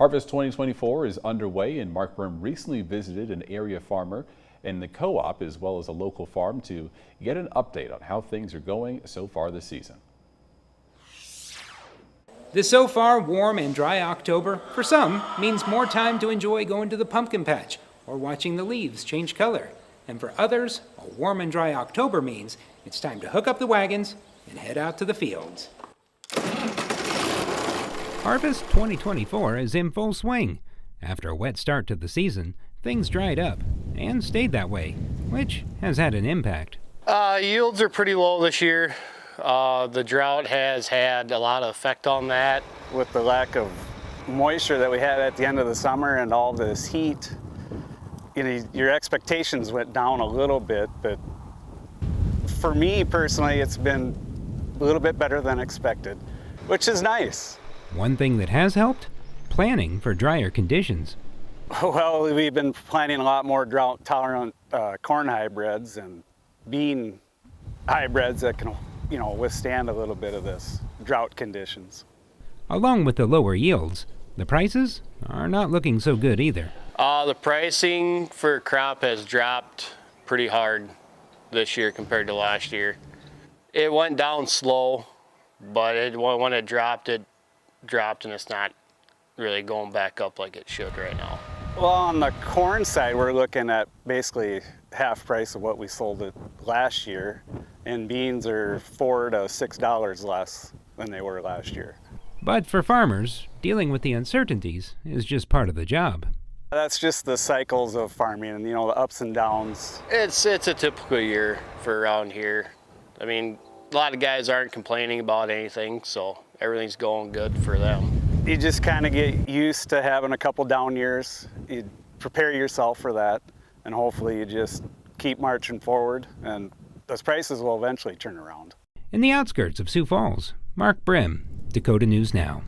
Harvest 2024 is underway, and Mark Brim recently visited an area farmer and the co-op as well as a local farm to get an update on how things are going so far this season. The so far warm and dry October, for some, means more time to enjoy going to the pumpkin patch or watching the leaves change color. And for others, a warm and dry October means it's time to hook up the wagons and head out to the fields. Harvest 2024 is in full swing. After a wet start to the season, things dried up and stayed that way, which has had an impact. Yields are pretty low this year. The drought has had a lot of effect on that. With the lack of moisture that we had at the end of the summer and all this heat, your expectations went down a little bit, but for me personally, it's been a little bit better than expected, which is nice. One thing that has helped? Planning for drier conditions. Well, we've been planting a lot more drought-tolerant corn hybrids and bean hybrids that can, withstand a little bit of this drought conditions. Along with the lower yields, the prices are not looking so good either. The pricing for crop has dropped pretty hard this year compared to last year. It went down slow, but when it dropped and it's not really going back up like it should right now. Well, on the corn side, we're looking at basically half price of what we sold it last year, and beans are $4 to $6 less than they were last year. But for farmers, dealing with the uncertainties is just part of the job. That's just the cycles of farming and, the ups and downs. It's a typical year for around here. I mean, a lot of guys aren't complaining about anything, so everything's going good for them. You just kind of get used to having a couple down years. You prepare yourself for that, and hopefully you just keep marching forward, and those prices will eventually turn around. In the outskirts of Sioux Falls, Mark Brim, Dakota News Now.